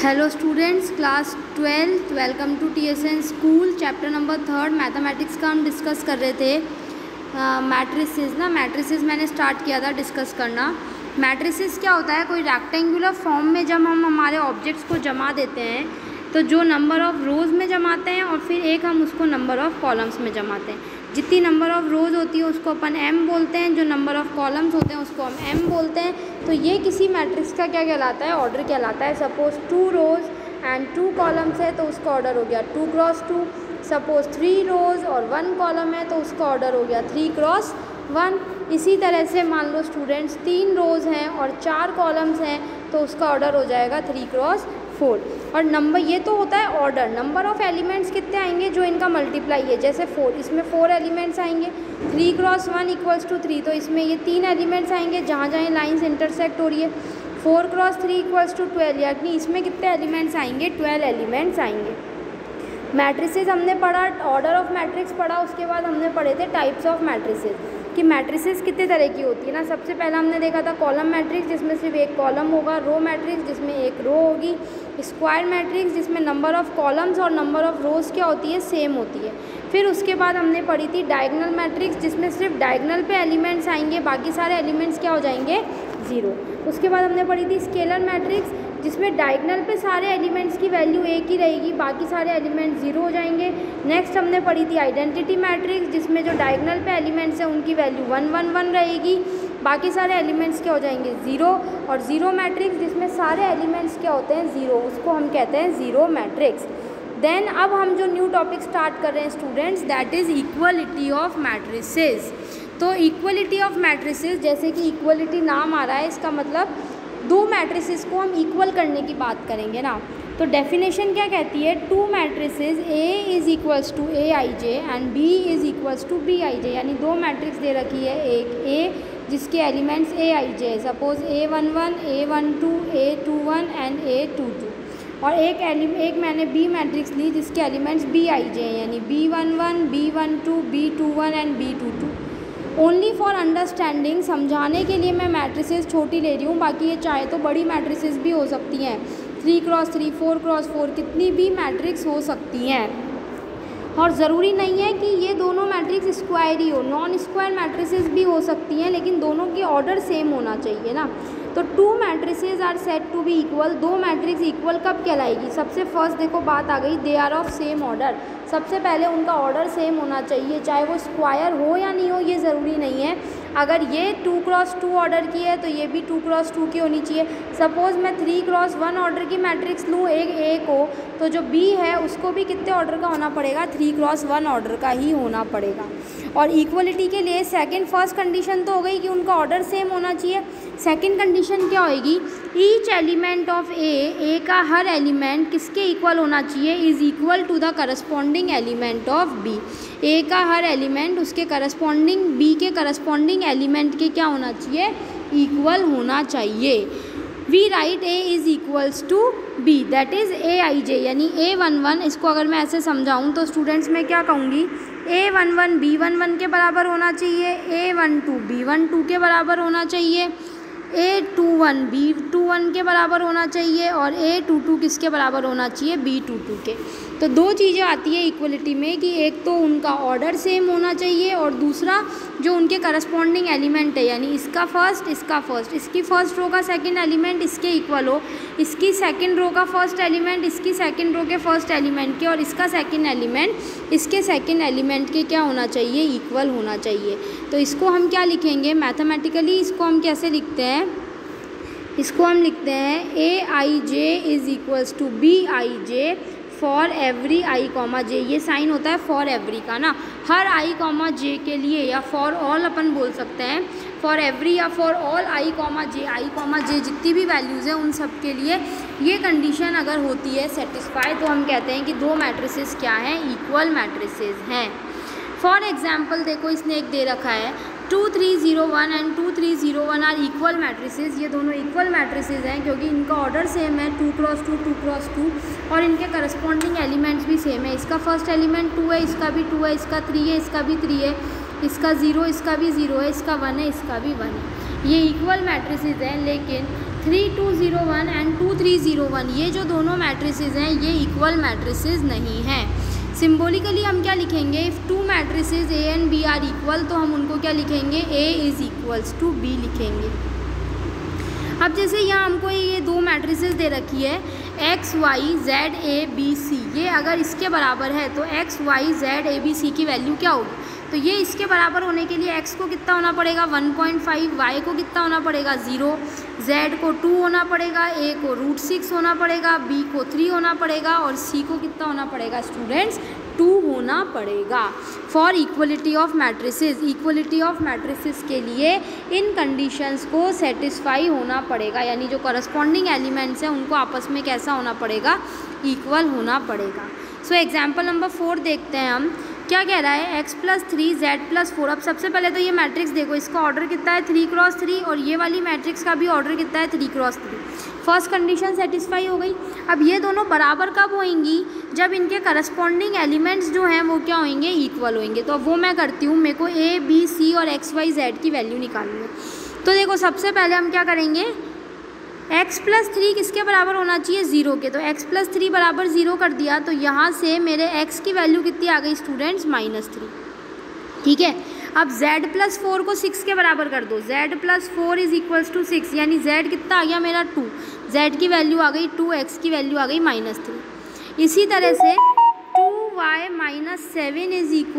Hello students, class 12th, welcome to TSN school. Chapter number 3 mathematics का हम discuss कर रहे थे। मैट्रिसेस मैंने स्टार्ट किया था डिस्कस करना। मैट्रिसेस क्या होता है? कोई रेक्टेंगुलर फॉर्म में जब हम हमारे ऑब्जेक्ट्स को जमा देते हैं तो जो नंबर ऑफ़ रोज़ में जमाते हैं और फिर एक हम उसको नंबर ऑफ़ कॉलम्स में जमाते हैं। जितनी नंबर ऑफ़ रोज़ होती है उसको अपन m बोलते हैं, जो नंबर ऑफ़ कॉलम्स होते हैं उसको हम m बोलते हैं। तो ये किसी मैट्रिक्स का क्या कहलाता है? ऑर्डर कहलाता है। सपोज़ 2 रोज़ एंड 2 कॉलम्स है तो उसका ऑर्डर हो गया 2 क्रॉस 2। सपोज़ 3 रोज़ और 1 कॉलम है तो उसका ऑर्डर हो गया 3 क्रॉस 1। इसी तरह से मान लो स्टूडेंट्स 3 रोज़ हैं और 4 कॉलम्स हैं तो उसका ऑर्डर हो जाएगा 3 क्रॉस 4। और नंबर ये तो होता है ऑर्डर। नंबर ऑफ़ एलिमेंट्स कितने आएंगे? जो इनका मल्टीप्लाई है, जैसे 4, इसमें 4 एलिमेंट्स आएंगे। 3 क्रॉस 1 इक्वल्स टू 3, तो इसमें ये 3 एलिमेंट्स आएंगे जहाँ जहाँ लाइन्स इंटरसेक्ट हो रही है। 4 क्रॉस 3 इक्वल्स टू 12, यानी इसमें कितने एलिमेंट्स आएंगे? 12 एलिमेंट्स आएंगे। मैट्रिसेस हमने पढ़ा, ऑर्डर ऑफ मैट्रिक्स पढ़ा, उसके बाद हमने पढ़े थे टाइप्स ऑफ मैट्रिसेस कि मैट्रिसेस कितने तरह की होती है ना। सबसे पहला हमने देखा था कॉलम मैट्रिक्स जिसमें सिर्फ एक कॉलम होगा, रो मैट्रिक्स जिसमें एक रो होगी, स्क्वायर मैट्रिक्स जिसमें नंबर ऑफ़ कॉलम्स और नंबर ऑफ़ रोज़ क्या होती है? सेम होती है। फिर उसके बाद हमने पढ़ी थी डायगोनल मैट्रिक्स जिसमें सिर्फ डायगोनल पे एलिमेंट्स आएंगे, बाकी सारे एलिमेंट्स क्या हो जाएंगे? 0। उसके बाद हमने पढ़ी थी स्केलर मैट्रिक्स जिसमें डायगोनल पे सारे एलिमेंट्स की वैल्यू एक ही रहेगी, बाकी सारे एलिमेंट्स 0 हो जाएंगे। नेक्स्ट हमने पढ़ी थी आइडेंटिटी मैट्रिक्स जिसमें जो डायगोनल पे एलिमेंट्स हैं उनकी वैल्यू 1 1 1 रहेगी, बाकी सारे एलिमेंट्स क्या हो जाएंगे? 0। और ज़ीरो मैट्रिक्स जिसमें सारे एलिमेंट्स क्या होते हैं? 0, उसको हम कहते हैं ज़ीरो मैट्रिक्स। देन अब हम जो न्यू टॉपिक स्टार्ट कर रहे हैं students, that is equality of matrices. तो इक्वलिटी ऑफ मैट्रिसेस, जैसे कि इक्वलिटी नाम आ रहा है, इसका मतलब दो मैट्रिसेस को हम इक्वल करने की बात करेंगे ना। तो डेफिनेशन क्या कहती है? 2 matrices A is equals to Aij and B is equals to Bij, यानी दो मैट्रिक्स दे रखी है, एक A जिसके एलिमेंट्स Aij है, suppose A11, A12, A21 and A22, और एक मैंने B मैट्रिक्स ली जिसके एलिमेंट्स Bij हैं, यानी B11, B12, B21 and B22। Only for understanding, समझाने के लिए मैं मैट्रिसेस छोटी ले रही हूँ, बाकी ये चाहे तो बड़ी मैट्रिसेस भी हो सकती हैं। 3 क्रॉस 3, 4 क्रॉस 4, कितनी भी मैट्रिक्स हो सकती हैं। और ज़रूरी नहीं है कि ये दोनों मैट्रिक्स स्क्वायर ही हो, नॉन स्क्वायर मैट्रिसेस भी हो सकती हैं, लेकिन दोनों की ऑर्डर सेम होना चाहिए ना। तो 2 matrices are said to be equal. दो मैट्रिक्स इक्वल कब कहलाएगी? सबसे फर्स्ट देखो बात आ गई, they are of same order. सबसे पहले उनका ऑर्डर सेम होना चाहिए, चाहे वो स्क्वायर हो या नहीं हो ये ज़रूरी नहीं है। अगर ये 2 क्रॉस 2 ऑर्डर की है तो ये भी 2 क्रॉस 2 की होनी चाहिए। सपोज़ मैं 3 क्रॉस 1 ऑर्डर की मैट्रिक्स लूँ एक A को, तो जो B है उसको भी कितने ऑर्डर का होना पड़ेगा? 3 क्रॉस 1 ऑर्डर का ही होना पड़ेगा। और इक्वलिटी के लिए फर्स्ट कंडीशन तो हो गई कि उनका ऑर्डर सेम होना चाहिए। सेकंड कंडीशन क्या होएगी? ईच एलिमेंट ऑफ ए का हर एलिमेंट किसके इक्वल होना चाहिए? Is equal to the corresponding element of B. A का हर एलिमेंट उसके करस्पॉन्डिंग बी के करस्पॉन्डिंग एलिमेंट के क्या होना चाहिए? इक्वल होना चाहिए। We write A is equals to B, that is Aij, यानी A11। इसको अगर मैं ऐसे समझाऊँ तो स्टूडेंट्स मैं क्या कहूँगी? A11 B11 के बराबर होना चाहिए, A12 B12 के बराबर होना चाहिए, A21 B21 के बराबर होना चाहिए, और A22 किसके बराबर होना चाहिए? B22 के। तो दो चीज़ें आती है इक्वलिटी में कि एक तो उनका ऑर्डर सेम होना चाहिए और दूसरा जो उनके करस्पॉन्डिंग एलिमेंट है, यानी इसका फर्स्ट इसका फर्स्ट, इसकी फर्स्ट रो का सेकंड एलिमेंट इसके इक्वल हो, इसकी सेकंड रो का फर्स्ट एलिमेंट इसकी सेकंड रो के फर्स्ट एलिमेंट के, और इसका सेकंड एलिमेंट इसके सेकंड एलिमेंट के क्या होना चाहिए? इक्वल होना चाहिए। तो इसको हम क्या लिखेंगे मैथमेटिकली? इसको हम कैसे लिखते हैं? इसको हम लिखते हैं Aij is equals to Bij for every i comma J. ये साइन होता है फॉर एवरी का ना, हर i कॉमा जे के लिए, या फॉर ऑल अपन बोल सकते हैं, फॉर एवरी या फॉर ऑल i कॉमा जे जितनी भी वैल्यूज़ हैं उन सब के लिए ये कंडीशन अगर होती है सेटिस्फाई तो हम कहते हैं कि दो मैट्रिसेस क्या हैं? इक्वल मैट्रिसेस हैं। फॉर एग्जाम्पल देखो, इसने एक दे रखा है 2 3 0 1 एंड 2 3 0 1 आर इक्वल मैट्रिसेस। ये दोनों इक्वल मैट्रिसेस हैं क्योंकि इनका ऑर्डर सेम है, 2 क्रॉस 2 2 क्रॉस 2, और इनके करस्पॉन्डिंग एलिमेंट्स भी सेम है। इसका फर्स्ट एलिमेंट 2 है, इसका भी 2 है, इसका 3 है, इसका भी 3 है, इसका 0, इसका भी 0 है, इसका 1 है, इसका भी 1 है। ये इक्वल मैट्रिसेस हैं, लेकिन 3 2 201 एंड 2301, ये जो दोनों मैट्रिसेस हैं ये इक्वल मैट्रिसेस नहीं हैं। सिम्बोलिकली हम क्या लिखेंगे, if two matrices A and B are equal, तो हम उनको क्या लिखेंगे, A is equals to B लिखेंगे। अब जैसे यहाँ हमको ये दो मैट्रिसेस दे रखी है X Y Z A B C, ये अगर इसके बराबर है तो X Y Z A B C की वैल्यू क्या होगी, तो ये इसके बराबर होने के लिए x को कितना होना पड़ेगा 1.5, y को कितना होना पड़ेगा 0, z को 2 होना पड़ेगा, a को √6 होना पड़ेगा, b को 3 होना पड़ेगा और c को कितना होना पड़ेगा स्टूडेंट्स 2 होना पड़ेगा। For equality of matrices, equality of matrices के लिए इन कंडीशंस को सेटिस्फाई होना पड़ेगा, यानी जो करस्पॉन्डिंग एलिमेंट्स हैं उनको आपस में कैसा होना पड़ेगा, इक्वल होना पड़ेगा। सो एग्जाम्पल नंबर 4 देखते हैं हम, क्या कह रहा है x + 3 z + 4। अब सबसे पहले तो ये मैट्रिक्स देखो, इसका ऑर्डर कितना है 3 × 3 और ये वाली मैट्रिक्स का भी ऑर्डर कितना है 3 × 3। फर्स्ट कंडीशन सेटिस्फाई हो गई। अब ये दोनों बराबर कब होंगी, जब इनके करस्पॉन्डिंग एलिमेंट्स जो हैं वो क्या होंगे, इक्वल होंगे। तो अब वो मैं करती हूँ, मेरे को a b c और x y z की वैल्यू निकालनी है। तो देखो सबसे पहले हम क्या करेंगे, x + 3 किसके बराबर होना चाहिए 0 के, तो x + 3 बराबर 0 कर दिया, तो यहाँ से मेरे x की वैल्यू कितनी आ गई स्टूडेंट्स -3, ठीक है। अब z + 4 को 6 के बराबर कर दो, z + 4 = 6, यानी z कितना आ गया मेरा 2, z की वैल्यू आ गई 2, x की वैल्यू आ गई -3। इसी तरह से 2y - 7 =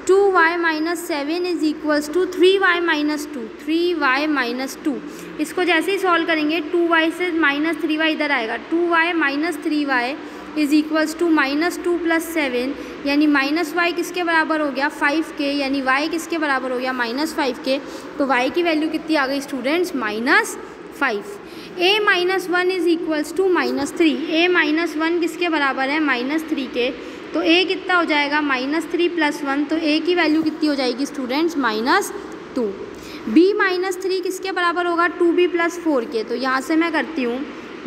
2y - 7 = 3y - 2, 3y - 2। इसको जैसे ही सॉल्व करेंगे 2y से -3y इधर आएगा, 2y - 3y = -2 + 7, यानी -y किसके बराबर हो गया 5 के, यानी y किसके बराबर हो गया -5 के। तो y की वैल्यू कितनी आ गई स्टूडेंट्स -5। a - 1 = -3, a - 1 किसके बराबर है -3 के, तो a कितना हो जाएगा -3 + 1, तो a की वैल्यू कितनी हो जाएगी स्टूडेंट्स -2। b - 3 किसके बराबर होगा 2b + 4 के, तो यहाँ से मैं करती हूँ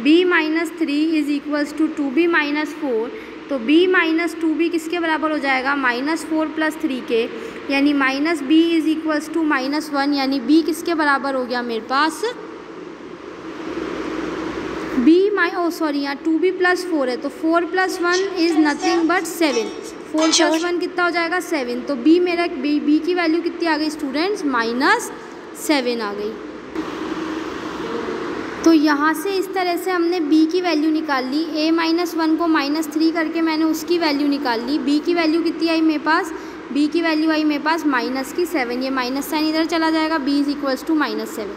b - 3 = 2b - 4, तो b - 2b किसके बराबर हो जाएगा -4 + 3 के, यानी -b = -1, यानी b किसके बराबर हो गया मेरे पास यहाँ 2b + 4 है, तो 4 + 1 = नथिंग बट 7, 4 + 1 कितना हो जाएगा 7, तो b मेरा b की वैल्यू कितनी आ गई स्टूडेंट्स -7 आ गई। तो यहाँ से इस तरह से हमने b की वैल्यू निकाल ली, a - 1 को -3 करके मैंने उसकी वैल्यू निकाल ली। b की वैल्यू कितनी आई मेरे पास, b की वैल्यू आई मेरे पास -7, ये माइनस साइन इधर चला जाएगा, b = -7।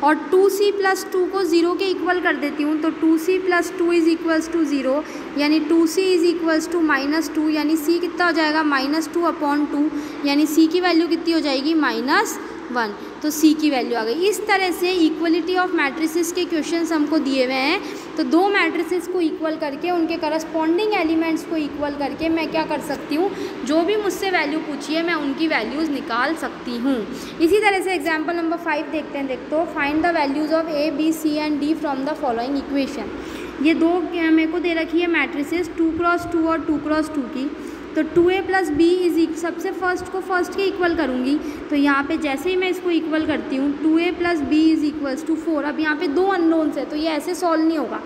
और 2c + 2 को 0 के इक्वल कर देती हूँ, तो 2c + 2 = 0, यानी 2c = -2, यानी c कितना हो जाएगा -2/2, यानी c की वैल्यू कितनी हो जाएगी -1, तो c की वैल्यू आ गई। इस तरह से इक्वलिटी ऑफ मैट्रिसेस के क्वेश्चंस हमको दिए हुए हैं, तो दो मैट्रिसेस को इक्वल करके उनके करस्पॉन्डिंग एलिमेंट्स को इक्वल करके मैं क्या कर सकती हूँ, जो भी मुझसे वैल्यू पूछी है मैं उनकी वैल्यूज़ निकाल सकती हूँ। इसी तरह से एग्जाम्पल नंबर 5 देखते हैं। देखो find the values of a b c and d from the following equation. ये दो मेरे को दे रखी है मैट्रिसेस 2 × 2 और 2 × 2 की, तो 2a + b सबसे फर्स्ट के इक्वल करूँगी, तो यहाँ पे जैसे ही मैं इसको इक्वल करती हूँ 2a + b = 4। अब यहाँ पे दो अननोन्स है तो ये ऐसे सॉल्व नहीं होगा।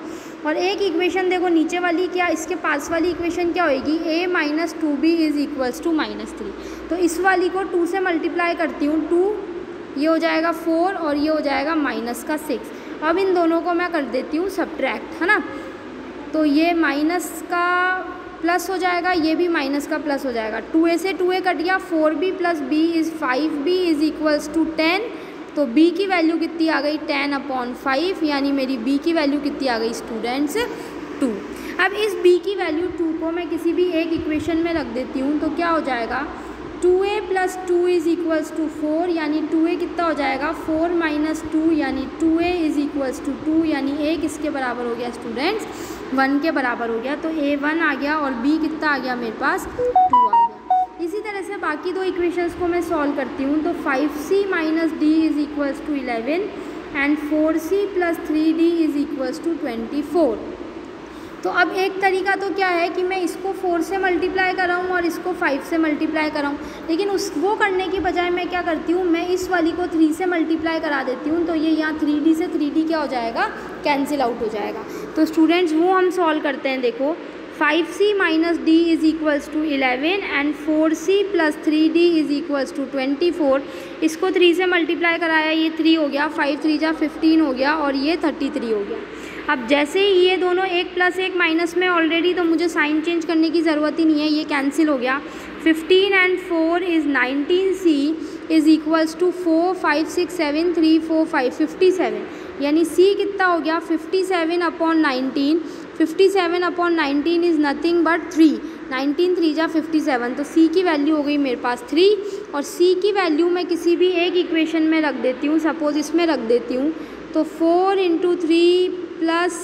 और एक इक्वेशन देखो नीचे वाली, क्या इसके पास वाली इक्वेशन क्या होएगी, a - 2b = -3, तो इस वाली को 2 से मल्टीप्लाई करती हूँ, 2 ये हो जाएगा 4 और ये हो जाएगा -6। अब इन दोनों को मैं कर देती हूँ सब्ट्रैक्ट, है ना, तो ये माइनस का प्लस हो जाएगा, ये भी माइनस का प्लस हो जाएगा, 2a से 2a कट गया, 4b + b = 5b = 10, तो b की वैल्यू कितनी आ गई 10/5, यानी मेरी b की वैल्यू कितनी आ गई स्टूडेंट्स 2। अब इस b की वैल्यू 2 को मैं किसी भी एक इक्वेशन में रख देती हूँ, तो क्या हो जाएगा 2a + 2 = 4, यानी 2a कितना हो जाएगा 4 - 2, यानी 2a = 2, यानी a किसके बराबर हो गया स्टूडेंट्स 1 के बराबर हो गया, तो a 1 आ गया और b कितना आ गया मेरे पास 2 आ गया। इसी तरह से बाकी दो इक्वेशंस को मैं सॉल्व करती हूँ, तो 5c - d = 11 and 4c + 3d = 24। तो अब एक तरीका तो क्या है कि मैं इसको 4 से मल्टीप्लाई कर रहा हूँ और इसको 5 से मल्टीप्लाई कर रहा हूँ, लेकिन वो करने की बजाय मैं क्या करती हूँ, मैं इस वाली को 3 से मल्टीप्लाई करा देती हूँ। तो ये यहाँ 3D से 3D क्या हो जाएगा, कैंसिल आउट हो जाएगा। तो स्टूडेंट्स वो हम सॉल्व करते हैं। देखो 5c minus D is equals to 11 and 4c plus 3d is equals to 24। इसको 3 से मल्टीप्लाई कराया, ये 3 हो गया, 5 3 जा 15 हो गया और ये 33 हो गया। अब जैसे ही ये दोनों 1 प्लस 1 माइनस में ऑलरेडी, तो मुझे साइन चेंज करने की ज़रूरत ही नहीं है, ये कैंसिल हो गया। 15 and 4 is 19c is equals to 4 5 6 7 3 4 5 57, यानी c कितना हो गया 57 upon 19। 57 upon 19 is nothing but 3, 19 3 जा 57, तो c की वैल्यू हो गई मेरे पास 3। और c की वैल्यू मैं किसी भी एक इक्वेशन में रख देती हूँ, सपोज़ इसमें रख देती हूँ, तो 4 into 3 plus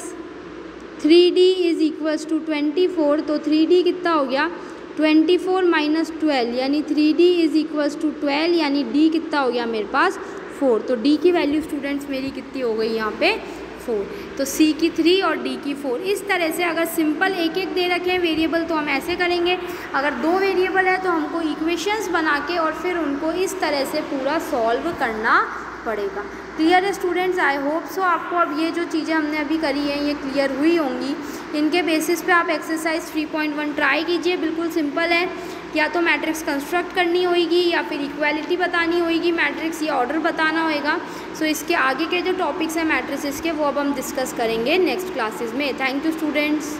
3d is equals to 24। तो 3d कितना हो गया 24 माइनस 12, यानी 3d इज़ इक्वल्स टू 12, यानी d कितना हो गया मेरे पास 4। तो d की वैल्यू स्टूडेंट्स मेरी कितनी हो गई यहाँ पे 4। तो c की 3 और d की 4। इस तरह से अगर सिंपल एक एक दे रखे हैं वेरिएबल तो हम ऐसे करेंगे, अगर 2 वेरिएबल है तो हमको इक्वेशंस बना के और फिर उनको इस तरह से पूरा सॉल्व करना पड़ेगा। क्लियर है स्टूडेंट्स? आई होप सो आपको अब ये जो चीज़ें हमने अभी करी हैं ये क्लियर हुई होंगी। इनके बेसिस पे आप एक्सरसाइज 3.1 ट्राई कीजिए, बिल्कुल सिंपल है। या तो मैट्रिक्स कंस्ट्रक्ट करनी होगी या फिर इक्वालिटी बतानी होगी मैट्रिक्स, या ऑर्डर बताना होगा। सो इसके आगे के जो टॉपिक्स हैं मैट्रिसेस के वो अब हम डिस्कस करेंगे नेक्स्ट क्लासेस में। Thank you students.